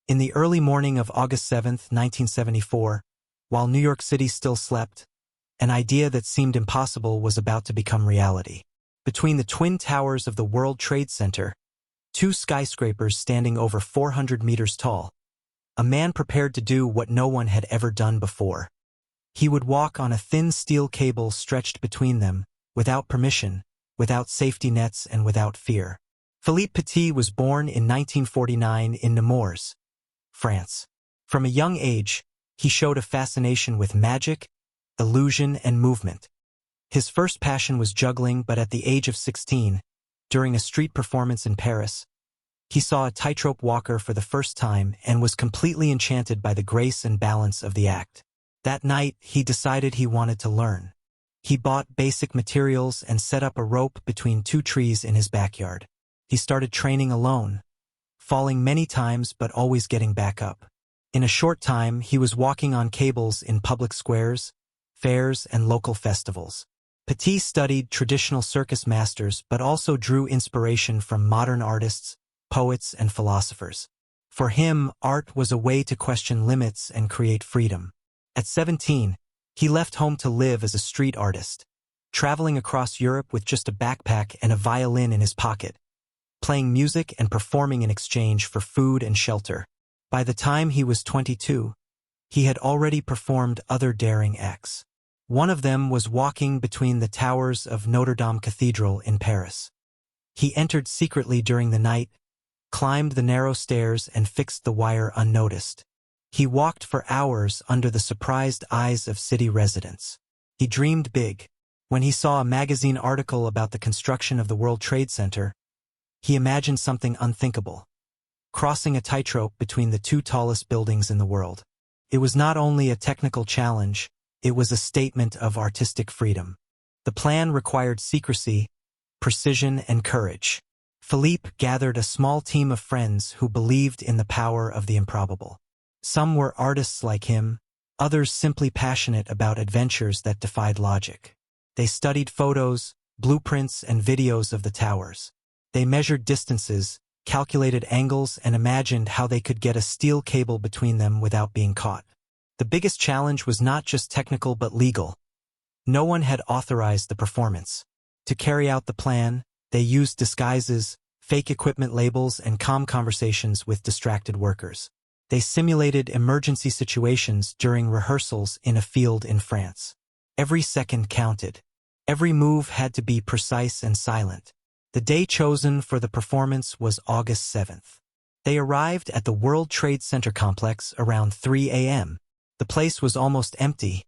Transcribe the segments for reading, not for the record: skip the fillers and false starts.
In the early morning of August 7, 1974, while New York City still slept, an idea that seemed impossible was about to become reality. Between the twin towers of the World Trade Center, two skyscrapers standing over 400 meters tall, a man prepared to do what no one had ever done before. He would walk on a thin steel cable stretched between them, without permission, without safety nets, and without fear. Philippe Petit was born in 1949 in Nemours, France. From a young age, he showed a fascination with magic, illusion, and movement. His first passion was juggling, but at the age of 16, during a street performance in Paris, he saw a tightrope walker for the first time and was completely enchanted by the grace and balance of the act. That night, he decided he wanted to learn. He bought basic materials and set up a rope between two trees in his backyard. He started training alone, falling many times but always getting back up. In a short time, he was walking on cables in public squares, fairs, and local festivals. Petit studied traditional circus masters but also drew inspiration from modern artists, poets, and philosophers. For him, art was a way to question limits and create freedom. At 17, he left home to live as a street artist, traveling across Europe with just a backpack and a violin in his pocket, playing music and performing in exchange for food and shelter. By the time he was 22, he had already performed other daring acts. One of them was walking between the towers of Notre Dame Cathedral in Paris. He entered secretly during the night, climbed the narrow stairs, and fixed the wire unnoticed. He walked for hours under the surprised eyes of city residents. He dreamed big. When he saw a magazine article about the construction of the World Trade Center, he imagined something unthinkable: crossing a tightrope between the two tallest buildings in the world. It was not only a technical challenge, it was a statement of artistic freedom. The plan required secrecy, precision, and courage. Philippe gathered a small team of friends who believed in the power of the improbable. Some were artists like him, others simply passionate about adventures that defied logic. They studied photos, blueprints, and videos of the towers. They measured distances, calculated angles, and imagined how they could get a steel cable between them without being caught. The biggest challenge was not just technical but legal. No one had authorized the performance. To carry out the plan, they used disguises, fake equipment labels, and calm conversations with distracted workers. They simulated emergency situations during rehearsals in a field in France. Every second counted. Every move had to be precise and silent. The day chosen for the performance was August 7th. They arrived at the World Trade Center complex around 3 a.m. The place was almost empty,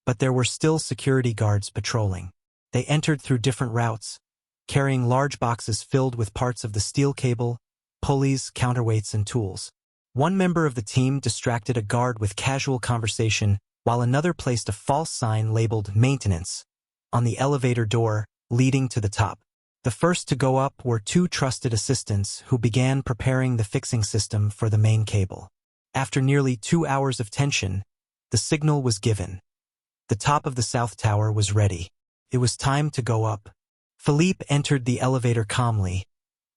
but there were still security guards patrolling. They entered through different routes, carrying large boxes filled with parts of the steel cable, pulleys, counterweights, and tools. One member of the team distracted a guard with casual conversation, while another placed a false sign labeled "Maintenance" on the elevator door leading to the top. The first to go up were two trusted assistants who began preparing the fixing system for the main cable. After nearly 2 hours of tension, the signal was given. The top of the South Tower was ready. It was time to go up. Philippe entered the elevator calmly,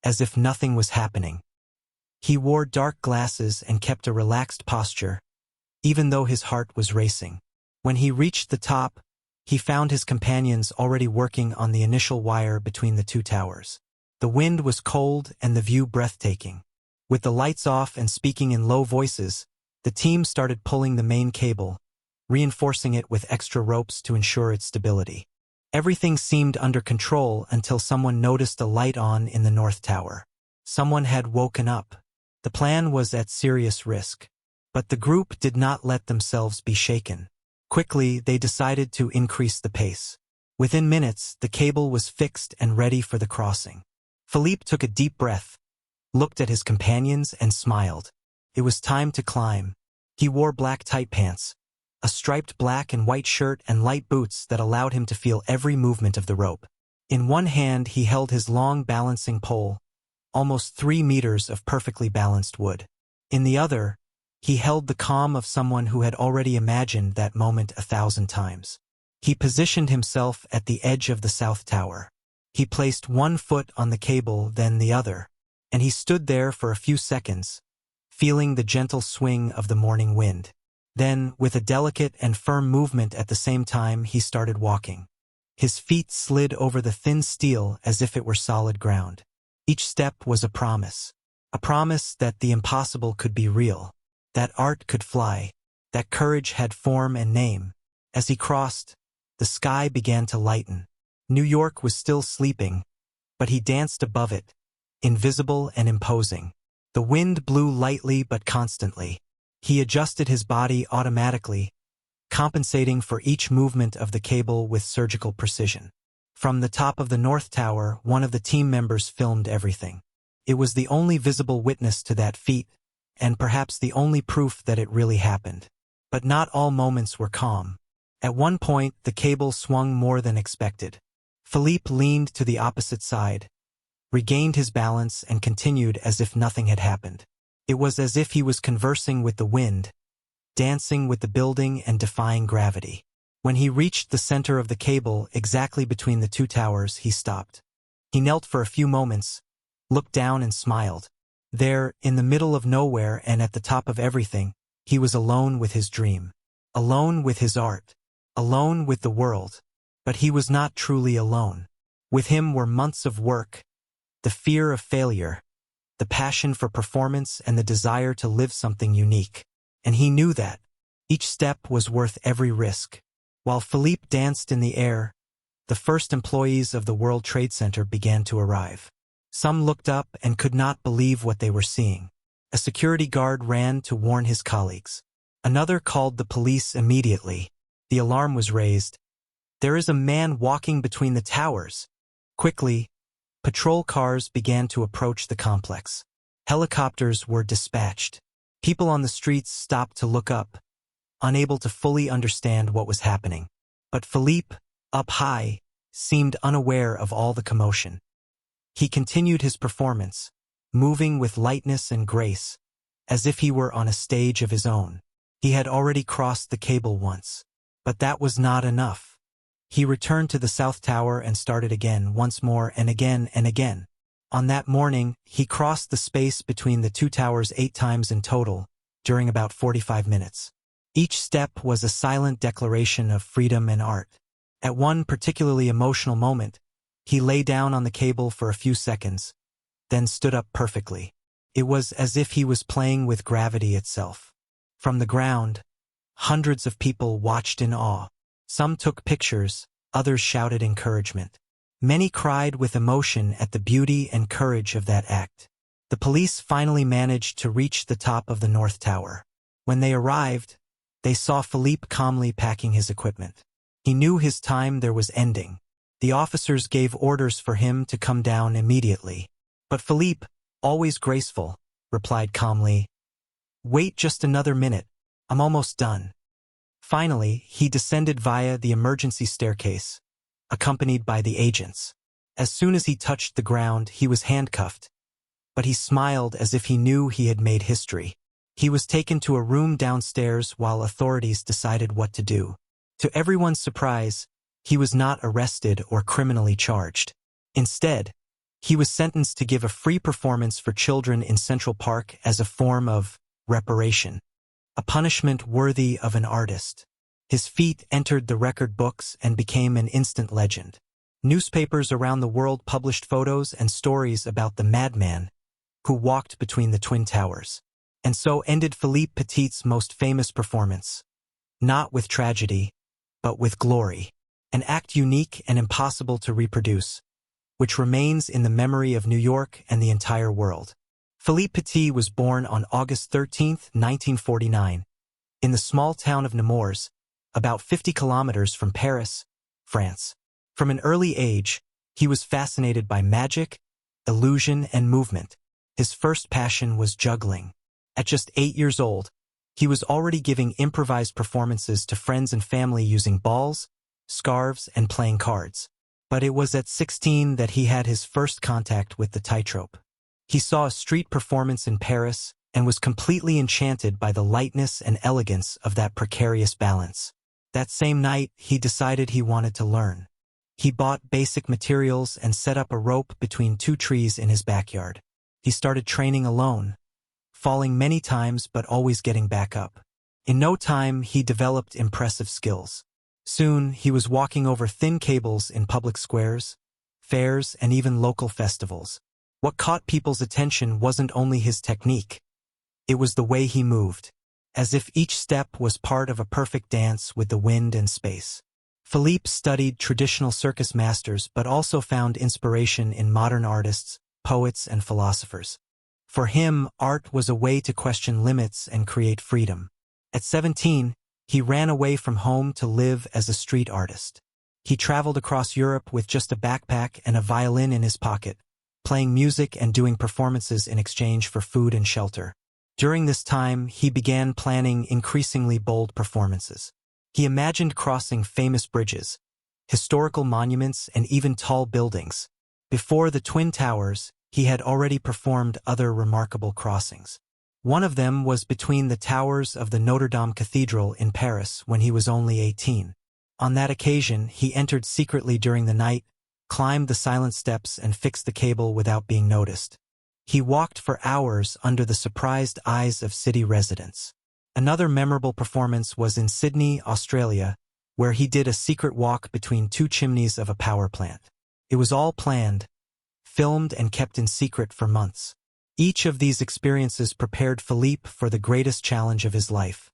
as if nothing was happening. He wore dark glasses and kept a relaxed posture, even though his heart was racing. When he reached the top, he found his companions already working on the initial wire between the two towers. The wind was cold and the view breathtaking. With the lights off and speaking in low voices, the team started pulling the main cable, reinforcing it with extra ropes to ensure its stability. Everything seemed under control until someone noticed a light on in the North Tower. Someone had woken up. The plan was at serious risk, but the group did not let themselves be shaken. Quickly, they decided to increase the pace. Within minutes, the cable was fixed and ready for the crossing. Philippe took a deep breath, looked at his companions, and smiled. It was time to climb. He wore black tight pants, a striped black and white shirt, and light boots that allowed him to feel every movement of the rope. In one hand, he held his long balancing pole, almost 3 meters of perfectly balanced wood. In the other, he held the calm of someone who had already imagined that moment 1,000 times. He positioned himself at the edge of the South Tower. He placed one foot on the cable, then the other, and he stood there for a few seconds, feeling the gentle swing of the morning wind. Then, with a delicate and firm movement at the same time, he started walking. His feet slid over the thin steel as if it were solid ground. Each step was a promise that the impossible could be real, that art could fly, that courage had form and name. As he crossed, the sky began to lighten. New York was still sleeping, but he danced above it, invisible and imposing. The wind blew lightly but constantly. He adjusted his body automatically, compensating for each movement of the cable with surgical precision. From the top of the North Tower, one of the team members filmed everything. It was the only visible witness to that feat, and perhaps the only proof that it really happened. But not all moments were calm. At one point, the cable swung more than expected. Philippe leaned to the opposite side, regained his balance, and continued as if nothing had happened. It was as if he was conversing with the wind, dancing with the building and defying gravity. When he reached the center of the cable, exactly between the two towers, he stopped. He knelt for a few moments, looked down and smiled. There, in the middle of nowhere and at the top of everything, he was alone with his dream. Alone with his art. Alone with the world. But he was not truly alone. With him were months of work, the fear of failure, the passion for performance, and the desire to live something unique. And he knew that each step was worth every risk. While Philippe danced in the air, the first employees of the World Trade Center began to arrive. Some looked up and could not believe what they were seeing. A security guard ran to warn his colleagues. Another called the police immediately. The alarm was raised. "There is a man walking between the towers." Quickly, patrol cars began to approach the complex. Helicopters were dispatched. People on the streets stopped to look up, unable to fully understand what was happening. But Philippe, up high, seemed unaware of all the commotion. He continued his performance, moving with lightness and grace, as if he were on a stage of his own. He had already crossed the cable once. But that was not enough. He returned to the South Tower and started again, once more and again and again. On that morning, he crossed the space between the two towers 8 times in total, during about 45 minutes. Each step was a silent declaration of freedom and art. At one particularly emotional moment, he lay down on the cable for a few seconds, then stood up perfectly. It was as if he was playing with gravity itself. From the ground, hundreds of people watched in awe. Some took pictures, others shouted encouragement. Many cried with emotion at the beauty and courage of that act. The police finally managed to reach the top of the North Tower. When they arrived, they saw Philippe calmly packing his equipment. He knew his time there was ending. The officers gave orders for him to come down immediately. But Philippe, always graceful, replied calmly, "Wait just another minute. I'm almost done." Finally, he descended via the emergency staircase, accompanied by the agents. As soon as he touched the ground, he was handcuffed, but he smiled as if he knew he had made history. He was taken to a room downstairs while authorities decided what to do. To everyone's surprise, he was not arrested or criminally charged. Instead, he was sentenced to give a free performance for children in Central Park as a form of reparation. A punishment worthy of an artist. His feat entered the record books and became an instant legend. Newspapers around the world published photos and stories about the madman who walked between the Twin Towers. And so ended Philippe Petit's most famous performance. Not with tragedy, but with glory. An act unique and impossible to reproduce, which remains in the memory of New York and the entire world. Philippe Petit was born on August 13, 1949, in the small town of Nemours, about 50 kilometers from Paris, France. From an early age, he was fascinated by magic, illusion, and movement. His first passion was juggling. At just 8 years old, he was already giving improvised performances to friends and family using balls, scarves, and playing cards. But it was at 16 that he had his first contact with the tightrope. He saw a street performance in Paris and was completely enchanted by the lightness and elegance of that precarious balance. That same night, he decided he wanted to learn. He bought basic materials and set up a rope between 2 trees in his backyard. He started training alone, falling many times but always getting back up. In no time, he developed impressive skills. Soon, he was walking over thin cables in public squares, fairs, and even local festivals. What caught people's attention wasn't only his technique. It was the way he moved, as if each step was part of a perfect dance with the wind and space. Philippe studied traditional circus masters but also found inspiration in modern artists, poets, and philosophers. For him, art was a way to question limits and create freedom. At 17, he ran away from home to live as a street artist. He traveled across Europe with just a backpack and a violin in his pocket, playing music and doing performances in exchange for food and shelter. During this time, he began planning increasingly bold performances. He imagined crossing famous bridges, historical monuments, and even tall buildings. Before the Twin Towers, he had already performed other remarkable crossings. One of them was between the towers of the Notre Dame Cathedral in Paris when he was only 18. On that occasion, he entered secretly during the night, climbed the silent steps, and fixed the cable without being noticed. He walked for hours under the surprised eyes of city residents. Another memorable performance was in Sydney, Australia, where he did a secret walk between two chimneys of a power plant. It was all planned, filmed, and kept in secret for months. Each of these experiences prepared Philippe for the greatest challenge of his life: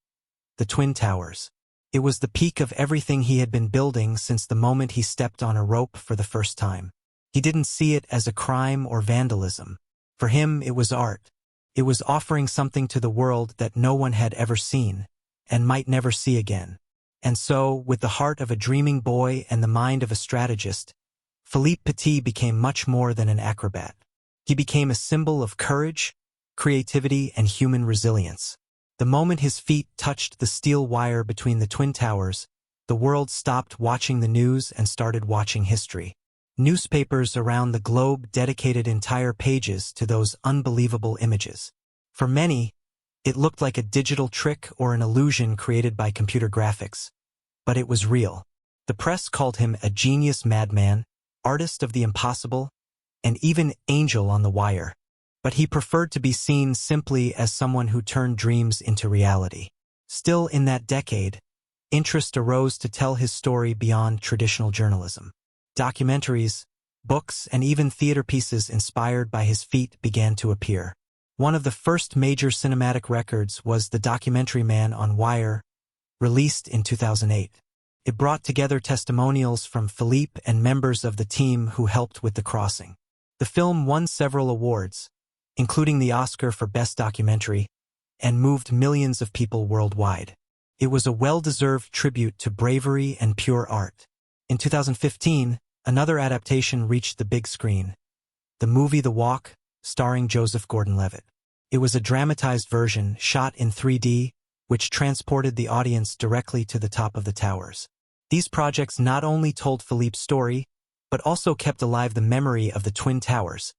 the Twin Towers. It was the peak of everything he had been building since the moment he stepped on a rope for the first time. He didn't see it as a crime or vandalism. For him, it was art. It was offering something to the world that no one had ever seen, and might never see again. And so, with the heart of a dreaming boy and the mind of a strategist, Philippe Petit became much more than an acrobat. He became a symbol of courage, creativity, and human resilience. The moment his feet touched the steel wire between the Twin Towers, the world stopped watching the news and started watching history. Newspapers around the globe dedicated entire pages to those unbelievable images. For many, it looked like a digital trick or an illusion created by computer graphics. But it was real. The press called him a genius madman, artist of the impossible, and even angel on the wire. But he preferred to be seen simply as someone who turned dreams into reality. Still in that decade, interest arose to tell his story beyond traditional journalism. Documentaries, books, and even theater pieces inspired by his feat began to appear. One of the first major cinematic records was the documentary Man on Wire, released in 2008. It brought together testimonials from Philippe and members of the team who helped with the crossing. The film won several awards, including the Oscar for Best Documentary, and moved millions of people worldwide. It was a well-deserved tribute to bravery and pure art. In 2015, another adaptation reached the big screen: the movie The Walk, starring Joseph Gordon-Levitt. It was a dramatized version shot in 3D, which transported the audience directly to the top of the towers. These projects not only told Philippe's story, but also kept alive the memory of the Twin Towers,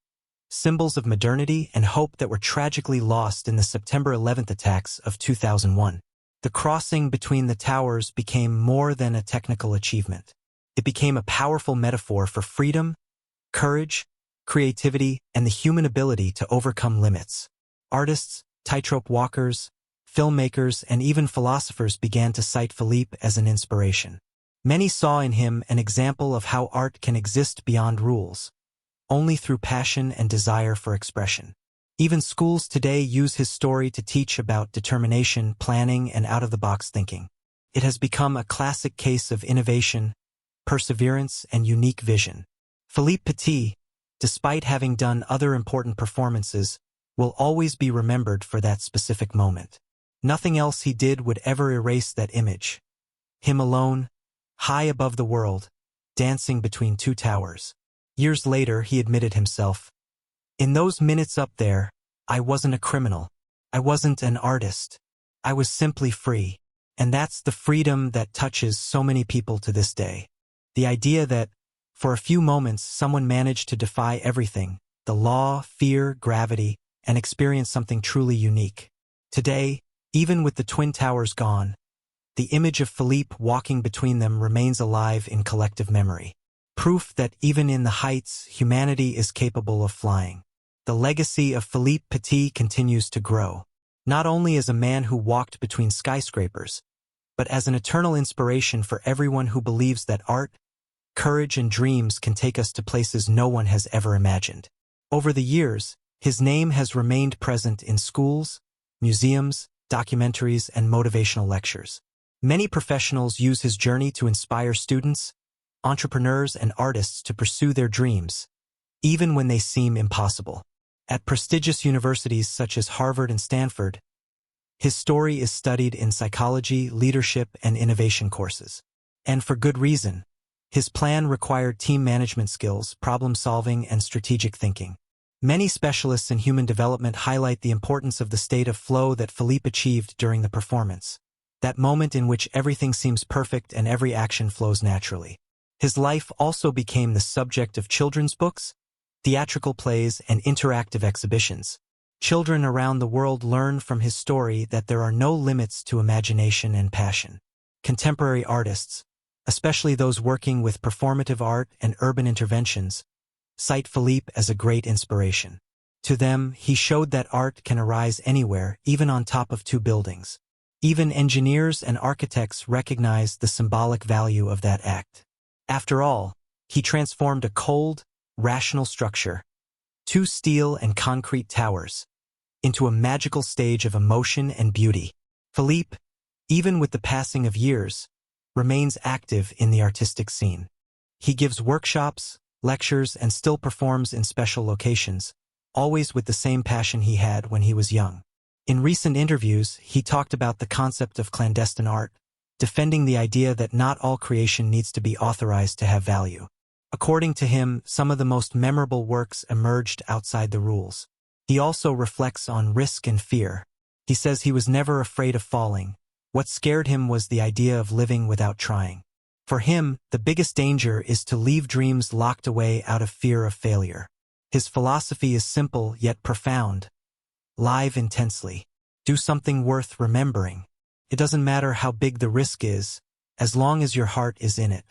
symbols of modernity and hope that were tragically lost in the September 11th attacks of 2001. The crossing between the towers became more than a technical achievement. It became a powerful metaphor for freedom, courage, creativity, and the human ability to overcome limits. Artists, tightrope walkers, filmmakers, and even philosophers began to cite Philippe as an inspiration. Many saw in him an example of how art can exist beyond rules, only through passion and desire for expression. Even schools today use his story to teach about determination, planning, and out-of-the-box thinking. It has become a classic case of innovation, perseverance, and unique vision. Philippe Petit, despite having done other important performances, will always be remembered for that specific moment. Nothing else he did would ever erase that image. Him alone, high above the world, dancing between two towers. Years later, he admitted himself, "In those minutes up there, I wasn't a criminal. I wasn't an artist. I was simply free." And that's the freedom that touches so many people to this day. The idea that, for a few moments, someone managed to defy everything, the law, fear, gravity, and experience something truly unique. Today, even with the Twin Towers gone, the image of Philippe walking between them remains alive in collective memory. Proof that even in the heights, humanity is capable of flying. the legacy of Philippe Petit continues to grow, not only as a man who walked between skyscrapers, but as an eternal inspiration for everyone who believes that art, courage, and dreams can take us to places no one has ever imagined. Over the years, his name has remained present in schools, museums, documentaries, and motivational lectures. Many professionals use his journey to inspire students, entrepreneurs, and artists to pursue their dreams, even when they seem impossible. At prestigious universities such as Harvard and Stanford, his story is studied in psychology, leadership, and innovation courses. And for good reason. His plan required team management skills, problem-solving, and strategic thinking. Many specialists in human development highlight the importance of the state of flow that Philippe achieved during the performance, that moment in which everything seems perfect and every action flows naturally. His life also became the subject of children's books, theatrical plays, and interactive exhibitions. Children around the world learn from his story that there are no limits to imagination and passion. Contemporary artists, especially those working with performative art and urban interventions, cite Philippe as a great inspiration. To them, he showed that art can arise anywhere, even on top of two buildings. Even engineers and architects recognized the symbolic value of that act. After all, he transformed a cold, rational structure, two steel and concrete towers, into a magical stage of emotion and beauty. Philippe, even with the passing of years, remains active in the artistic scene. He gives workshops, lectures, and still performs in special locations, always with the same passion he had when he was young. In recent interviews, he talked about the concept of clandestine art, defending the idea that not all creation needs to be authorized to have value. According to him, some of the most memorable works emerged outside the rules. He also reflects on risk and fear. He says he was never afraid of falling. What scared him was the idea of living without trying. For him, the biggest danger is to leave dreams locked away out of fear of failure. His philosophy is simple yet profound. Live intensely. Do something worth remembering. It doesn't matter how big the risk is, as long as your heart is in it.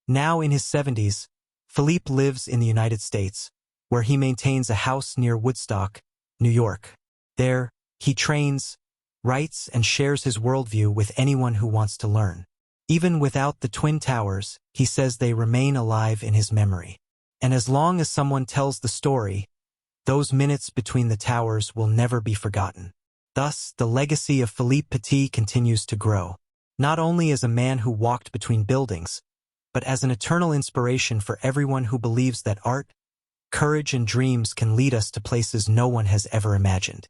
Now in his 70s, Philippe lives in the United States, where he maintains a house near Woodstock, New York. There, he trains, writes, and shares his worldview with anyone who wants to learn. Even without the Twin Towers, he says they remain alive in his memory. And as long as someone tells the story, those minutes between the towers will never be forgotten. Thus, the legacy of Philippe Petit continues to grow, not only as a man who walked between buildings, but as an eternal inspiration for everyone who believes that art, courage, and dreams can lead us to places no one has ever imagined.